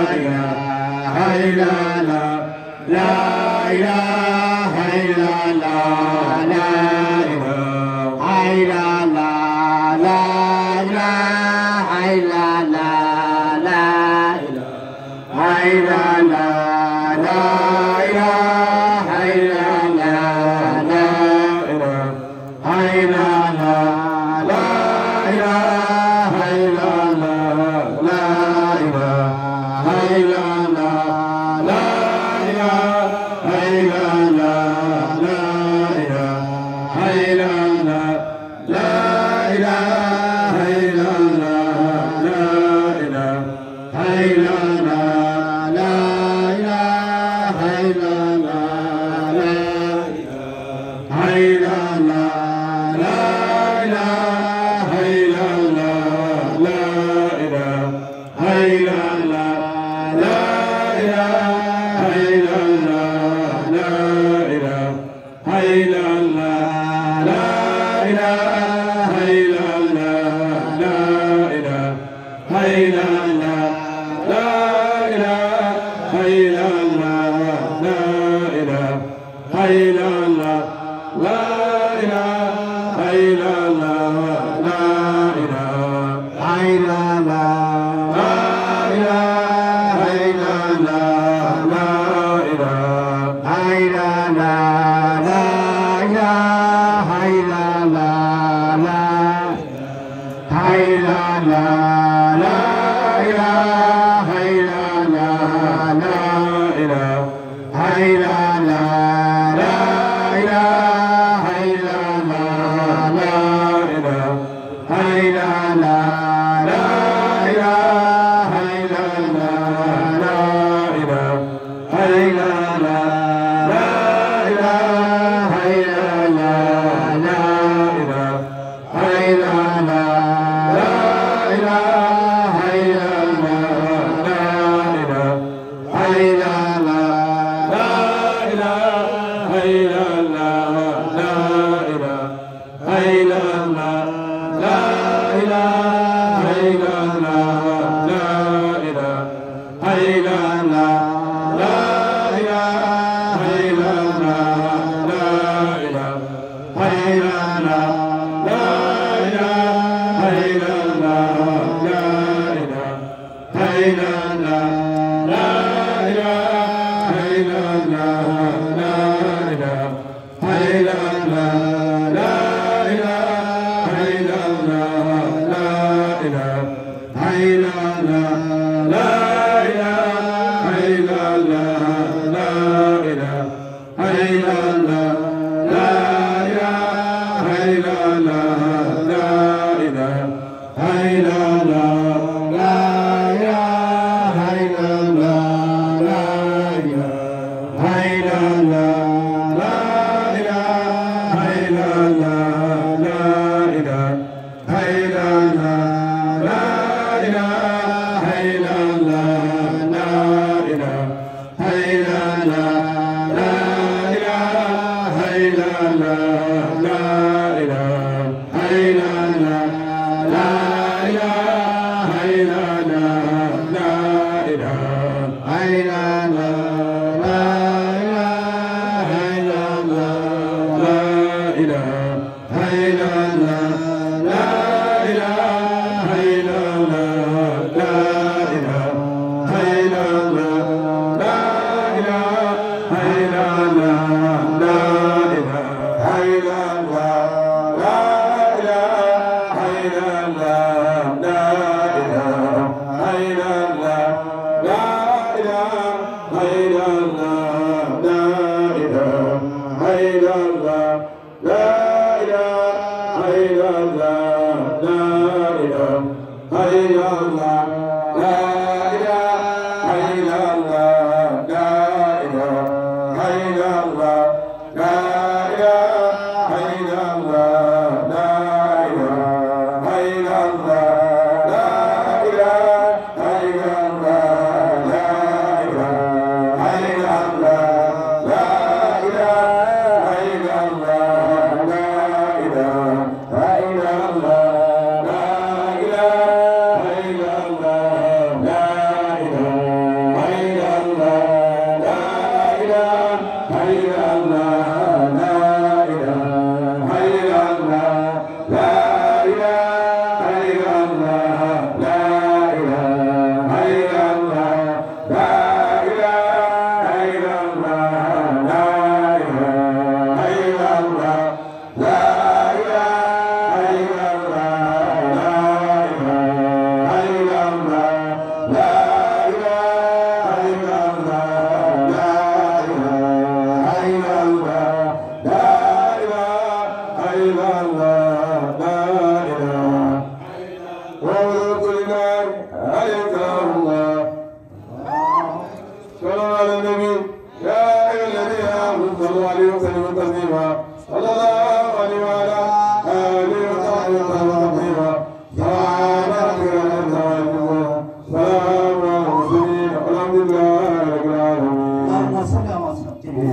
la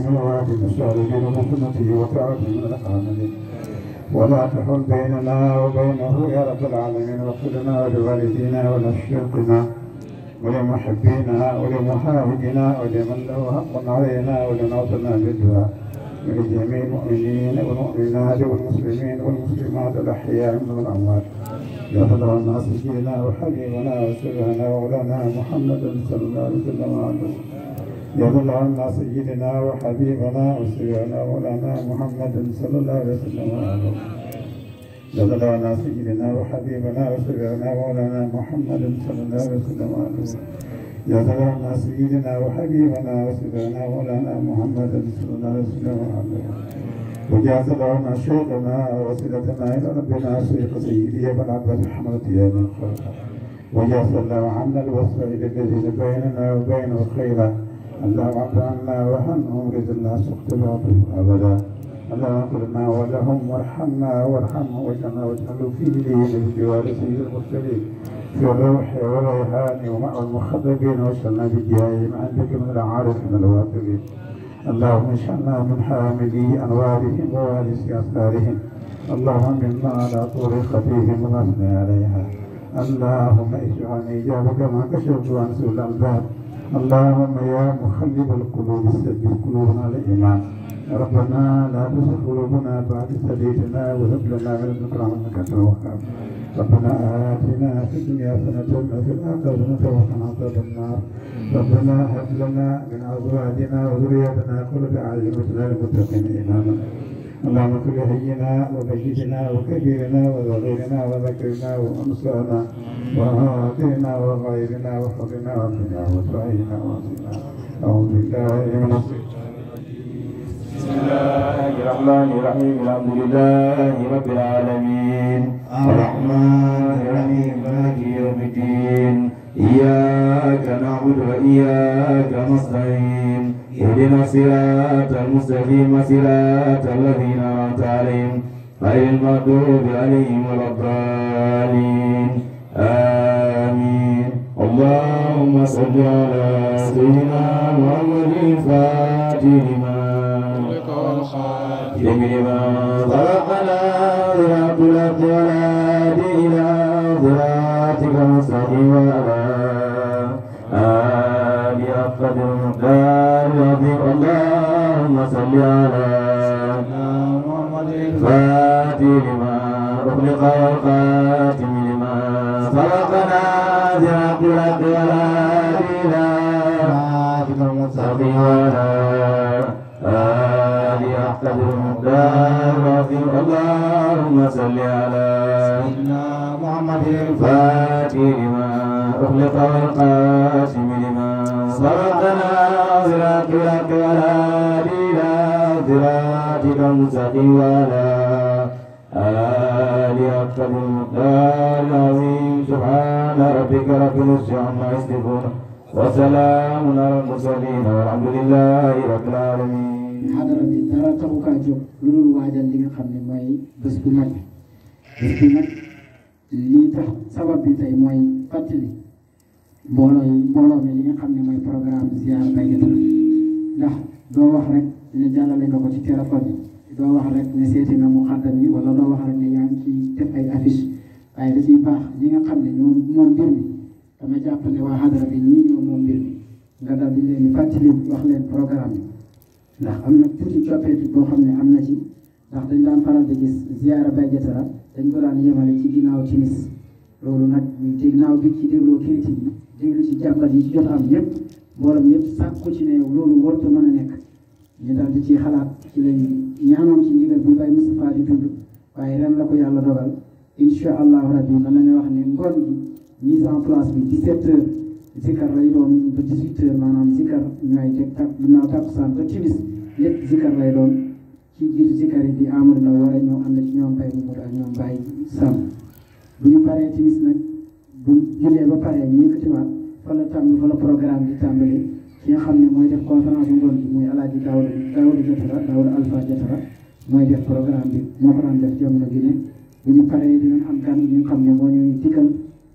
من وعد الصالحين وسنته وطاعته من العاملين ولا تحل بيننا وبينه يا رب العالمين واغفر لنا ولوالدينا ولشيوخنا ولمحبينا ولمحاهدنا ولمن له حق علينا ولمن اوصلنا بالدعاء ولجميع المؤمنين والمؤمنات والمسلمين والمسلمات الاحياء منهم والاموات يا فضل الناس سيدنا وحبيبنا وسيدنا ومولانا محمد صلى الله عليه وسلم يا فضل الناس سيدنا وحبيبنا وسيدنا ومولانا محمد صلى الله عليه وسلم يا فضل الناس سيدنا وحبيبنا وسيدنا ومولانا محمد صلى الله عليه وسلم يا سلام سيدنا وحبيبنا وسيدنا مولانا محمد صلى الله عليه وسلم وجاء سلام شيخنا وسيلتنا الى ربنا شيخ سيدي ابن عباس حمد يا من خلق وجاء سلام عنا الوسائل الذين بيننا وبينه خيرا اللهم اعف عنا وعنهم رضا الله سخط باطل ابدا اللهم اغفر لنا ولهم وارحمنا وارحمهم واجعلنا واجعلوا في دينهم بجوار سيد المرسلين في الروح والريحان ومع المخضبين واشغلنا بجاههم عندك من العارفين الواقفين اللهم اشغلنا من حاملي انوارهم ووارث اسرارهم اللهم منا على طريقتهم ومثنى عليها اللهم اشفعني اجابك ما كشفت عن سوء الالباب اللهم يا مخلب القلوب ثبت قلوبنا على الايمان ربنا لا تزغ قلوبنا بعد إذ هديتنا وهب لنا من لدنك رحمة إنك أنت الوهاب ربنا آتنا في الدنيا حسنة وفي الآخرة حسنة وقنا عذاب النار ربنا هب لنا من أزواجنا وذرياتنا قرة أعين واجعلنا للمتقين إماما اللهم كل حينا وميتنا وكبيرنا وصغيرنا وذكرنا وأنثانا وهادرنا وغيرنا وحرنا وابنا وسعينا وعصينا أعوذ بالله من الشيطان بسم الله الرحمن الرحيم الحمد لله رب العالمين الرحمن الرحيم مالك يوم الدين إياك نعبد وإياك نستعين اهدنا الصراط المستقيم صراط الذين أنعمت عليهم غير المغضوب عليهم ولا الضالين آمين اللهم صل على سيدنا محمد الفاتح لما لما خلقنا ذرات الأرض والهادي إلى صراطك المستقيم وعلى آله قدر المقدار العظيم اللهم صل على محمد الفاتح لما أغلق والخاتم لما سبقنا ذرات الأرض والهادي إلى صراطك المستقيم وعلى قدر المقدار العظيم اللهم صل على سيدنا محمد الفاتح لما أغلق والقاسم لما سبقنا صراط الحق والهادي إلى صراطك المستقيم وعلى آله قدر المقدار العظيم سبحان ربك رب العزة عما يصفون وسلام على المرسلين والحمد لله رب العالمين xadara bi dara taxu kaa jóg lu dul waajal li nga xam ne mooy bés bu mag bés bi nag lii tax sabab bi tey mooy fàttali mbooloo mi li nga xam ne mooy programme ziar Baye Guetara ndax doo wax rek ne jàllale nga ko ci téléphone yi doo wax rek ne seeti nga mu xaddam yi wala doo wax rek ne yaa ngi ci def ay affiche waaye da ciy baax ñi nga xam ne ñoom moom mbir mi dama jàpp ne waa xadara bi ñii ñoom moom mbir mi nga daal di leen fàttali wax leen programme bi ndax am na tuuti coppeetu boo xam ne am na ci ndax dañ daan faral di gis ziara Baye Guetara dañ ko daan yemale ci ginnaaw timis loolu nag ginnaaw bi ci dégloo critique yi déglu ci jàmbat yi ci jot am yëpp mboolem yëpp sàkku ci ne loolu warut a mën a nekk ñu daal di ci xalaat ci lañ ñaanoon ci ndigal bu Baye Moustapha di tudd waaye ren la ko yàlla dogal incha allahu rabbi mën nañu wax ne ngoon gi mise en place bi 17 heures zikar lay doon ba 18 heures maanaam zikar ñooy teg ginnaaw takkusaan ba timis lépp zikar lay doon ci jiitu zikar yi di Amadou Ndaw war a ñëw am na ci ñoom Baye Mamadou ak ñoom Baye Sam bu ñu paree timis nag bu jullee ba pare ñu yëkkatiwaat fa la programme di tàmbali ki nga xam ne mooy def conférence ngoon bi muy Alaaji Daawuda Guetara Daawuda Alpha Guetara mooy def programme bi moo ko daan def jamono bi ne bu ñu paree dinañ am gan ñu xam ne moo ñuy dikkal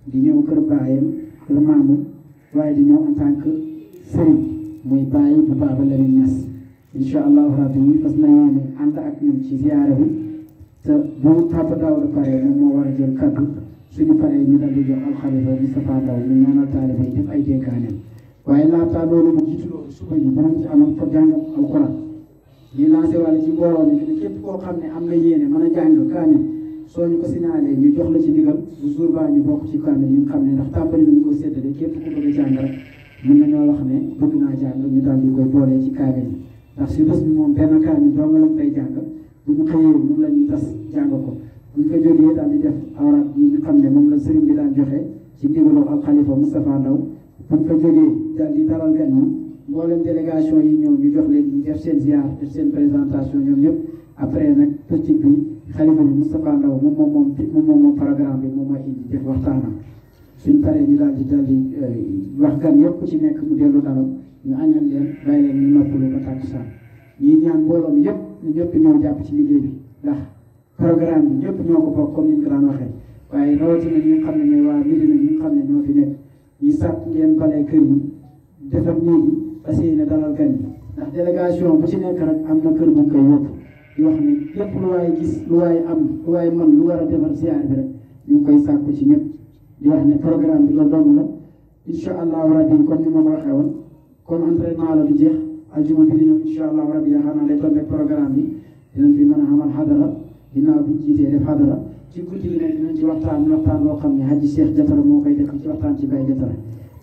di ñëw kër baayam kër maamu waaye di ñëw en tant que sëriñ muy bàyyi bu Baaba Lamine Niass incha allahu rabbi yi fas na yéene ànd ak ñun ci ziyaara bi te bu Papa Daouda pare moom moo war a jël kaddu suñu paree ñu dal di jox alxalifa Moustapha Ndaw ñu ñaanal taalibe yi def ay dénkaaneem waaye laata loolu bu jiitu loolu suba yi dinañ ci amal ko jàngam alxuraan ñu lancé wàlla ci mbooloo mi ne képp koo xam ne am na yéene mën a jàng kaamil soo ñu ko signalé ñu jox la ci ndigal bu jour baa ñu bokk ci kaamil yi nga xam ne ndax tàmbali nañu ko séddale képp ku bëgg a jàng rek mën nañoo wax ne bëgg naa jàng ñu daal di koy boolee ci kaamil yi ndax si bés bi moom benn kaamil doo nga lañ fay jàng bu ñu xëyee moom la ñuy tas jàng ko bu ñu fa jógee daal di def awraat yi nga xam ne moom la sëriñ bi daan joxe ci ndigalu al xalifa Moustapha Ndaw bu ñu fa jógee daal di dalal gan ñi mboolem délégation yi ñëw ñu jox leen ñu def seen ziar def seen présentation ñoom ñëpp après nag pëccëg bi xalifa bi Moustapha Ndaw moom programme bi moom mooy indi def waxtaanam suñ paree ñu daal di wax gan yëpp ku ci nekk mu dellu dalam ñu añal leen bàyyi leen ñu noppalu ba tàkkusaan ñuy ñaan mbooloo mi yëpp ñu ñëpp ñoo jàpp ci liggéey bi ndax programme bi ñëpp ñoo ko bokk comme ni ñu ko daan waxee waaye rawatina ñi nga xam ne ñooy waa Médina ñi nga xam ne ñoo fi nekk ñuy sàkk ngeen balee kër yi defar néegi fas yéene dalal gan yi ndax délégation bu ci nekk rek am na kër bu ñu koy yóbbu di wax ne lépp lu waaye gis lu waaye am lu waaye man lu war a defar ziar bi rek ñu ngi koy sàkku ci ñëpp di wax ne programme bi loolu dong la incha allahu rabbi comme ni ma ko waxee woon comme entraînement la du jeex aljuma bi di ñëw incha allahu rabbi yaakaar naa lay tombé programme bi dinañ fi mën a xamal xadara ginnaaw bi ñu jiitee def xadara ci guddi gi ne dinañ ci waxtaan boo xam ne Haji Cheikh Jatara moo koy def ci waxtaan ci Baye Jatara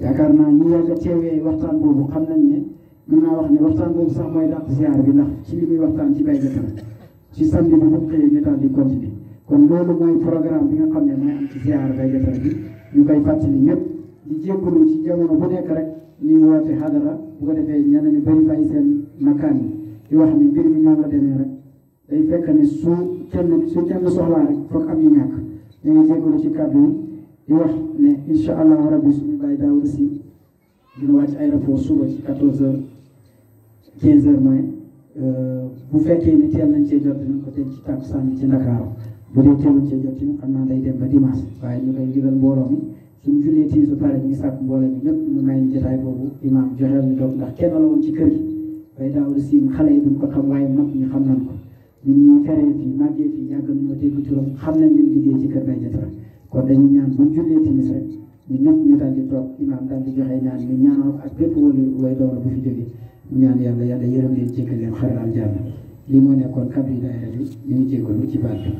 yaakaar naa ñu yàgg a teewee waxtaan boobu xam nañ ne mën naa wax ne waxtaan boobu sax mooy dàq ziar bi ndax ci li muy waxtaan ci Baye Jatara ci samedi bi bu xëyee ñu daal di continuer kon loolu mooy programme bi nga xam ne mooy am ci ziar Baye Jatara bi ñu koy fàttali ñëpp di jéggalu ci jamono bu nekk rek ñuy woote xadara bu ko defee ñenn ñu bëri bàyyi seen makkaan yi di wax ni mbir mi ñoo la demee rek day fekk ne su kenn soxlaa rek foog am yu ñàkk ñu ngi jéggalu ci kàddu yi di wax ne incha allahu rabbi suñu Baye Daouda Sy dina wàcc aéroport suba ci 14h 15h moins bu fekkee ni teel nañ cee jot dinañ ko teg ci takkusaan ci Ndakaaru bu dee teeluñ cee jot tamit xam naa day dem ba dimanche waaye ñu koy digal mbooloo mi suñ jullee tii su pare ñu ngi sàkk mbooloo mi ñëpp ñu may ñu jotaay boobu imaam joxeel ñu doog ndax kenn la woon ci kër gi Baye Daouda Sy xale yi duñ ko xam waaye mag ñi xam nañ ko ñun ñuy feree fii màggee fii yàgg nañoo dégg turam xam nañ ñu liggéey ci kër Baye Jatara kon dañuy ñaan buñ jullee timis rek ñu ñëpp ñu daal di toog imaam daal di joxe ñaan ñu ñaanal ak bépp wàllu way doora bu fi jógee ñaan yàlla yërëm leen jéggal leen xaral aljanna lii moo nekkoon kaddu yi daayira bi ñu ngi jéggalu ci baat bi